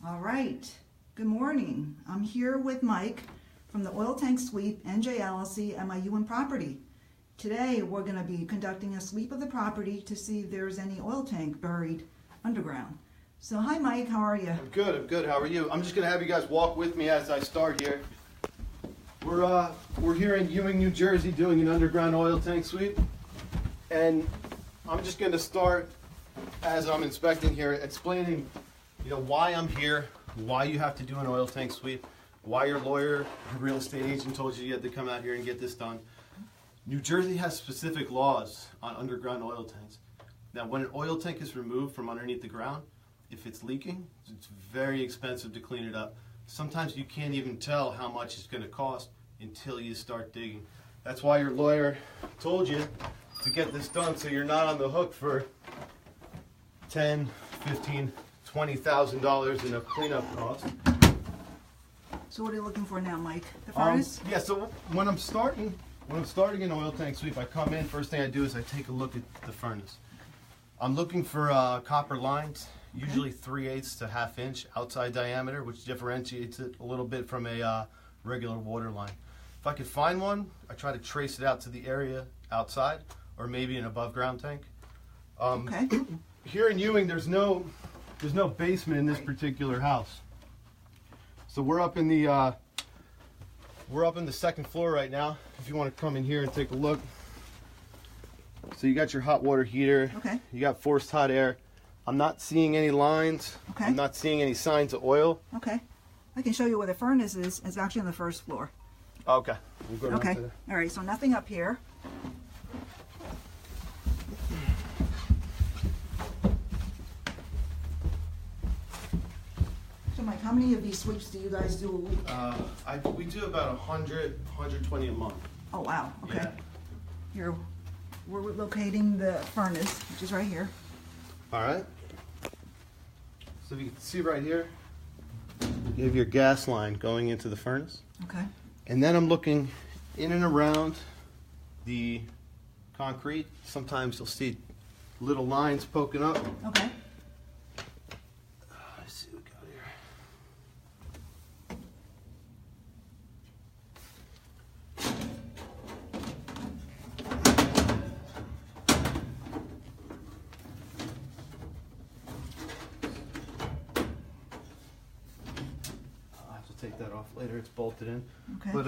All right, good morning. I'm here with Mike from the Oil Tank Sweep, NJLC, MIU and Property. Today, we're going to be conducting a sweep of the property to see if there's any oil tank buried underground. So, hi Mike, how are you? I'm good. How are you? I'm just going to have you guys walk with me as I start here. We're here in Ewing, New Jersey doing an underground oil tank sweep. And I'm just going to start as I'm inspecting here, explaining why I'm here, why you have to do an oil tank sweep, why your lawyer, real estate agent told you had to come out here and get this done. New Jersey has specific laws on underground oil tanks. Now, when an oil tank is removed from underneath the ground, if it's leaking, it's very expensive to clean it up. Sometimes you can't even tell how much it's going to cost until you start digging. That's why your lawyer told you to get this done so you're not on the hook for $10, $15, $20,000 in a cleanup cost. So what are you looking for now, Mike? The furnace? Yeah, so when I'm starting an oil tank sweep, I come in, first thing I do is I take a look at the furnace. I'm looking for copper lines, usually 3/8 to 1/2 inch outside diameter, which differentiates it a little bit from a regular water line. If I could find one, I try to trace it out to the area outside, or maybe an above ground tank. Okay. Here in Ewing, there's no basement in this particular house. So we're up in the second floor right now. If you want to come in here and take a look. So you got your hot water heater. Okay. You got forced hot air. I'm not seeing any lines. Okay. I'm not seeing any signs of oil. Okay. I can show you where the furnace is. It's actually on the first floor. Okay. We'll go Okay. to All right, so nothing up here. So Mike, how many of these sweeps do you guys do a week? We do about 100, 120 a month. Oh, wow. Okay. Yeah. Here, we're locating the furnace, which is right here. All right. So if you can see right here, you have your gas line going into the furnace. Okay. And then I'm looking in and around the concrete. Sometimes you'll see little lines poking up. Okay. Let's see what we got here. I'll have to take that off later. It's bolted in. Okay. But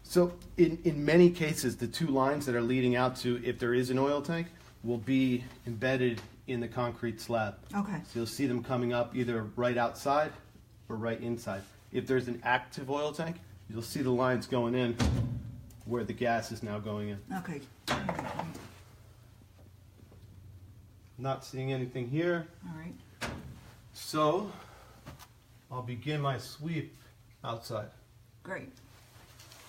so in many cases, the two lines that are leading out to, if there is an oil tank, will be embedded in the concrete slab. Okay. So you'll see them coming up either right outside or right inside. If there's an active oil tank, you'll see the lines going in where the gas is now going in. Okay. Not seeing anything here. All right. So I'll begin my sweep outside. Great.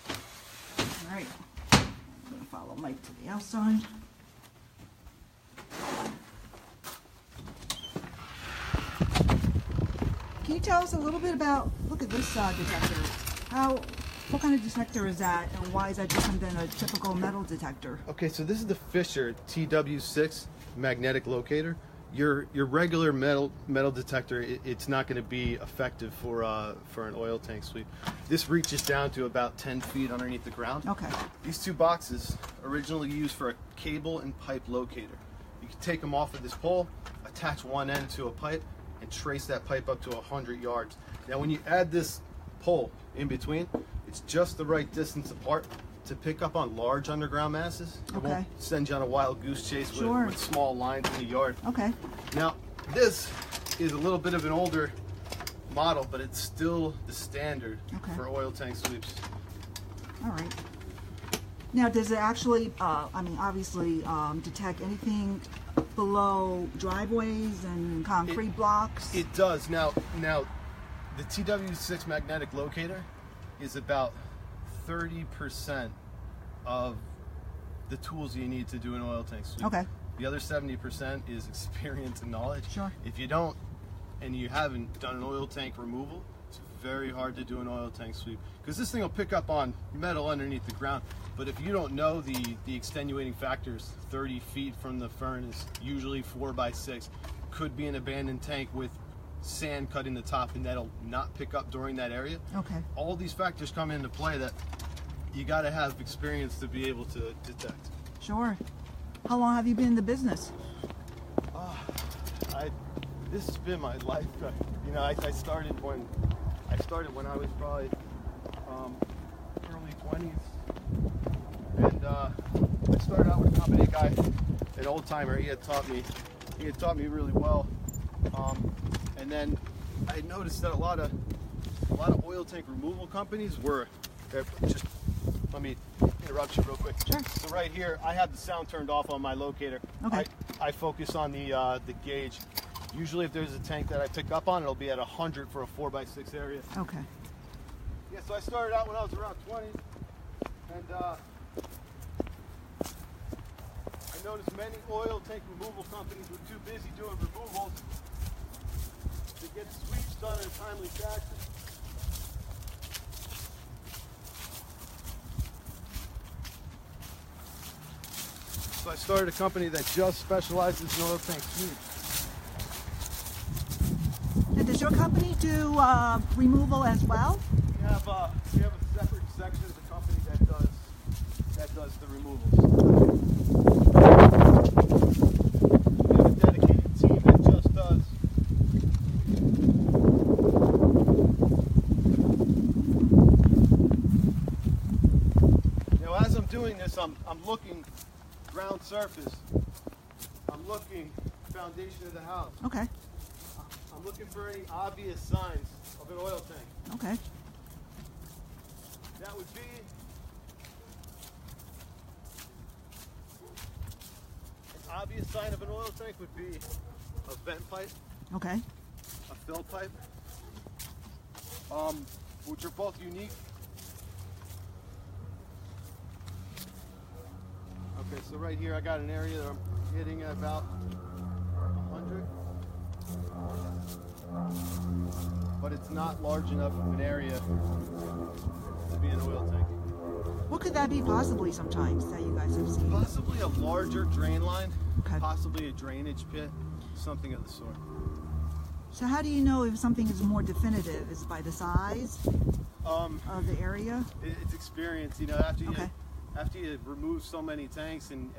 All right. I'm going to follow Mike to the outside. Can you tell us a little bit about, look at this detector. What kind of detector is that, and why is that different than a typical metal detector? Okay, so this is the Fisher TW6 magnetic locator. Your regular metal detector, it's not going to be effective for an oil tank sweep. This reaches down to about 10 feet underneath the ground. Okay. These two boxes originally used for a cable and pipe locator. You can take them off of this pole, attach one end to a pipe, and trace that pipe up to 100 yards. Now when you add this pole in between, it's just the right distance apart to pick up on large underground masses. It Okay. won't send you on a wild goose chase Sure. with small lines in the yard. Okay. Now this is a little bit of an older model, but it's still the standard Okay. for oil tank sweeps. All right. Now, does it actually, obviously, detect anything below driveways and concrete blocks? It does. Now the TW6 magnetic locator is about 30% of the tools you need to do an oil tank sweep. Okay. The other 70% is experience and knowledge. Sure. If you don't, and you haven't done an oil tank removal, it's very hard to do an oil tank sweep because this thing will pick up on metal underneath the ground. But if you don't know the extenuating factors, 30 feet from the furnace, usually 4 by 6, could be an abandoned tank with sand cutting the top and that'll not pick up during that area. Okay. All these factors come into play that you got to have experience to be able to detect. Sure. How long have you been in the business? This has been my life. You know, I started when I was probably early 20s, and I started out with a company, a guy, an old timer. He had taught me really well, and then I noticed that a lot of oil tank removal companies were just. Let me interrupt you real quick. Sure. So right here, I have the sound turned off on my locator. Okay. I focus on the gauge. Usually, if there's a tank that I pick up on, it'll be at 100 for a 4x6 area. Okay. Yeah. So I started out when I was around 20, and I noticed many oil tank removal companies were too busy doing removals to get sweeps done in a timely fashion. So I started a company that just specializes in oil tank sweeps. And does your company do removal as well? We have a separate section of the company that does the removals. We have a dedicated team that just does. Now, as I'm doing this, I'm looking ground surface. I'm looking foundation of the house. Okay. I'm looking for any obvious signs of an oil tank. Okay. That would be an obvious sign of an oil tank would be a vent pipe, Okay. a fill pipe, which are both unique. Okay, so right here I got an area that I'm hitting at about 100. But it's not large enough of an area to be an oil tank. What could that be possibly sometimes that you guys have seen? Possibly a larger drain line, Okay. possibly a drainage pit, something of the sort. So how do you know if something is more definitive? Is it by the size of the area? It's experience, you know, after you remove so many tanks and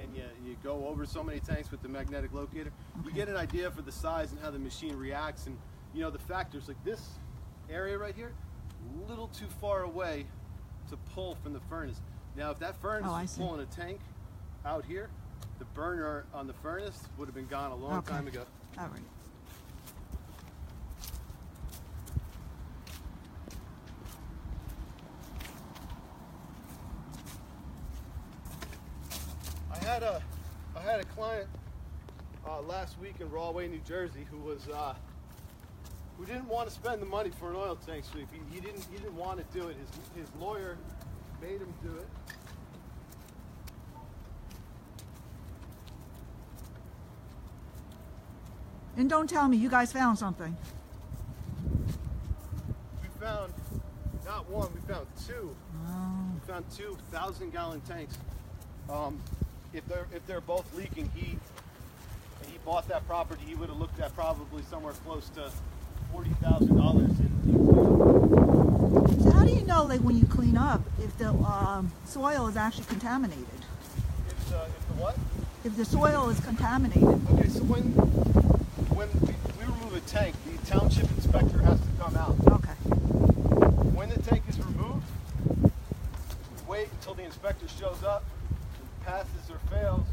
you go over so many tanks with the magnetic locator, you get an idea for the size and how the machine reacts, and you know the factors. Like this area right here, a little too far away to pull from the furnace. Now if that furnace was pulling a tank out here, the burner on the furnace would have been gone a long time ago. All right. I had a client last week in Rahway, New Jersey, who didn't want to spend the money for an oil tank sweep. He didn't want to do it. His lawyer made him do it. And don't tell me you guys found something. We found not one, we found two. Oh. We found 2,000-gallon tanks. If they're both leaking, he bought that property, he would have looked at probably somewhere close to $40,000 in. So how do you know, like when you clean up, if the soil is actually contaminated? If the what? If the soil is contaminated. Okay, so when we remove a tank, the township inspector has to come out. Okay. When the tank is removed, we wait until the inspector shows up, passes or fails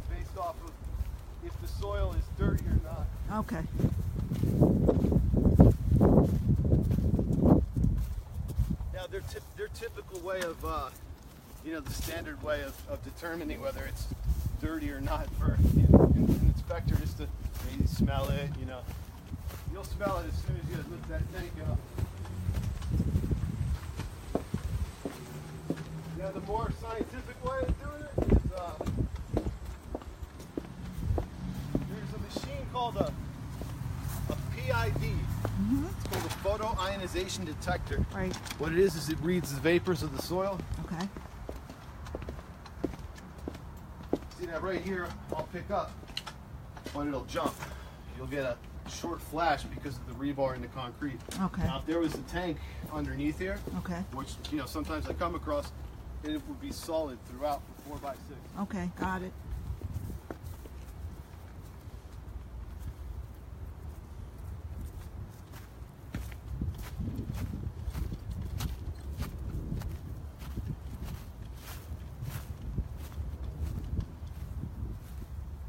based off of if the soil is dirty or not. Okay. Now their typical way of, the standard way of determining whether it's dirty or not for an inspector is to maybe smell it. You know, you'll smell it as soon as you lift that tank up. Now the more scientific way of doing it is there's a machine called a PID. Mm-hmm. It's called a photo ionization detector. Right. What it is it reads the vapors of the soil. Okay. See that right here, I'll pick up, but it'll jump. You'll get a short flash because of the rebar in the concrete. Okay. Now, if there was a tank underneath here, Okay. which sometimes I come across, it would be solid throughout for 4x6. Okay, got it.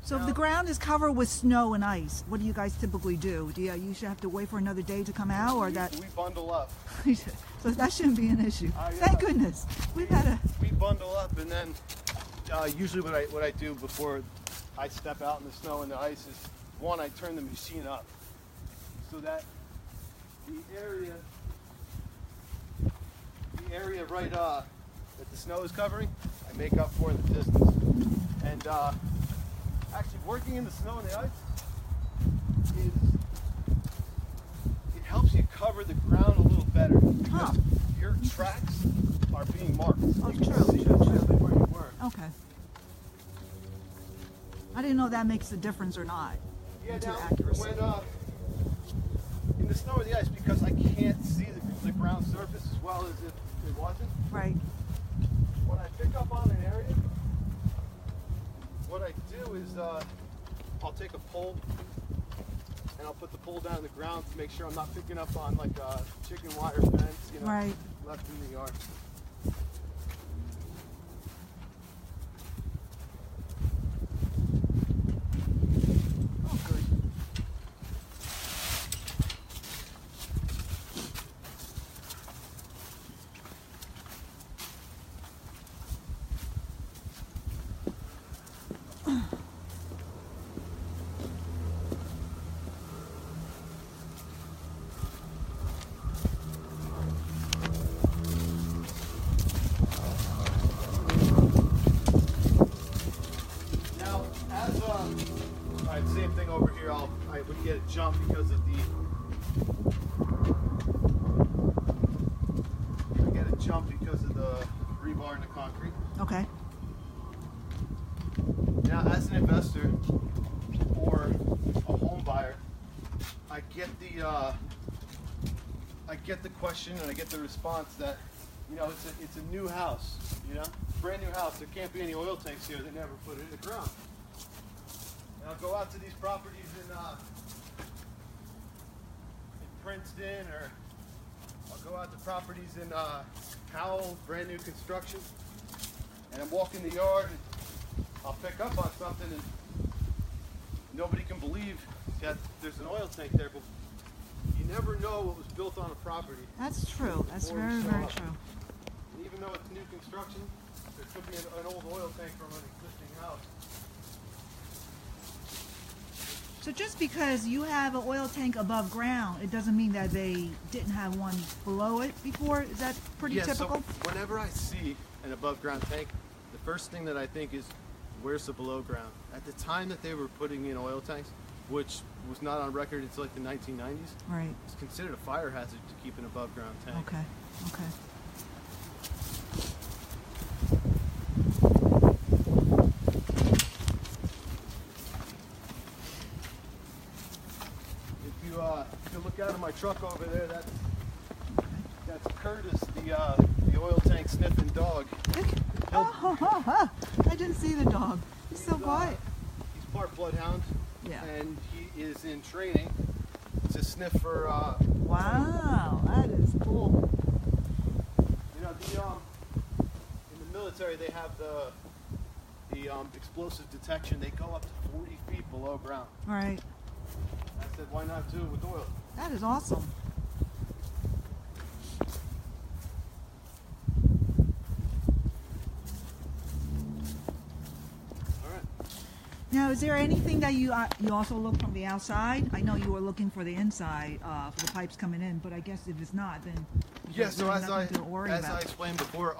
So if the ground is covered with snow and ice, what do you guys typically do? Do you usually have to wait for another day to come out, or we that? bundle up. So that shouldn't be an issue. Yeah. Thank goodness. We've had a. We bundle up, and then usually what I do before I step out in the snow and the ice is, one, I turn the machine up so that the area right that the snow is covering, I make up for in the distance. And actually working in the snow and the ice it helps you cover the ground a little better because your tracks are being marked. Oh, You can true, see true, exactly where you were. Okay. I didn't know that makes a difference or not. Yeah, to now accuracy. when in the snow or the ice, because I can't see the ground surface as well as if it wasn't. Right. When I pick up on an area, what I do is I'll take a pole and I'll put the pole down on the ground to make sure I'm not picking up on like a chicken wire fence, Right. left in the yard. Oh, good. Now, as alright, same thing over here. I would get a jump because of the rebar in the concrete. Okay. Now, as an investor or a home buyer, I get the question and I get the response that it's a new house, brand new house. There can't be any oil tanks here. They never put it in the ground. And I'll go out to these properties in Princeton, or I'll go out to properties in Howell, brand new construction, and I'm walking the yard and I'll pick up on something and nobody can believe that there's an oil tank there, but you never know what was built on a property. That's true. That's before very, we show very up. true. And even though it's new construction, there could be an old oil tank from an existing house. So just because you have an oil tank above ground, it doesn't mean that they didn't have one below it before? Is that pretty typical? So whenever I see an above ground tank, the first thing that I think is, where's the below ground? At the time that they were putting in oil tanks, which was not on record until like the 1990s, Right. it's considered a fire hazard to keep an above ground tank. Okay. Okay. If you look out of my truck over there, that's Curtis, the oil tank sniffing dog. I didn't see the dog. He's so quiet. He's part bloodhound, Yeah. and he is in training to sniff for. Wow, that is cool. In the military they have the explosive detection. They go up to 40 feet below ground. Right. I said, why not do it with oil? That is awesome. All right. Now, is there anything that you also look from the outside? I know you were looking for the inside for the pipes coming in, but I guess if it's not, then Yeah, so there's as nothing to worry I about. explained before,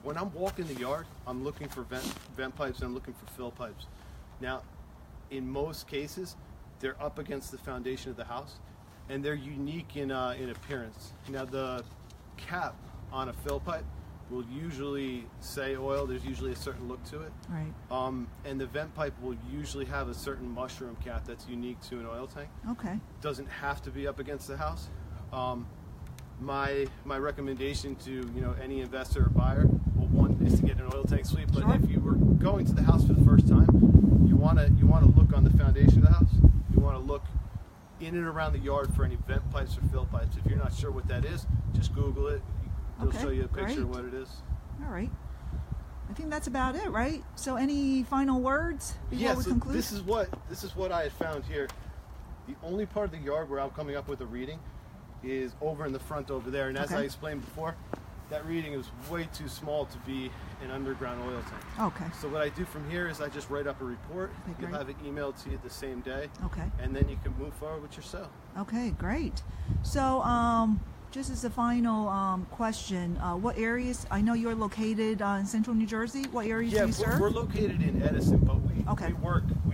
when I'm walking the yard, I'm looking for vent pipes and I'm looking for fill pipes. Now, in most cases, they're up against the foundation of the house, and they're unique in appearance. Now, the cap on a fill pipe will usually say oil. There's usually a certain look to it. Right. And the vent pipe will usually have a certain mushroom cap that's unique to an oil tank. Okay. Doesn't have to be up against the house. My recommendation to any investor or buyer, well, one is to get an oil tank sweep. But Sure. if you were going to the house for the first time, you want to look on the foundation of the house. You want to look in and around the yard for any vent pipes or fill pipes. If you're not sure what that is, just Google it. It'll Okay, show you a picture great. of what it is. All right. I think that's about it, right? So any final words before we So conclude? this is what I had found here. The only part of the yard where I'm coming up with a reading is over in the front over there. And as I Okay. explained before, that reading is way too small to be an underground oil tank. Okay. So what I do from here is I just write up a report. Okay, You'll great. have it emailed to you the same day. Okay. And then you can move forward with your sale. Okay, great. So, just as a final question, what areas? I know you're located in Central New Jersey. What areas do you serve? We're located in Edison, but we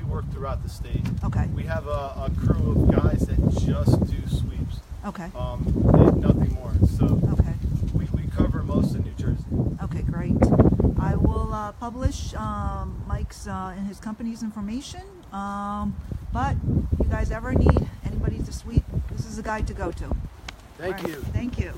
work throughout the state. Okay. We have a crew of guys that just do sweeps. Okay. Nothing more. So Okay. we cover most of New Jersey. Okay, great. I will publish Mike's and his company's information. But if you guys ever need anybody to sweep, this is a guide to go to. Thank All right, you. Thank you.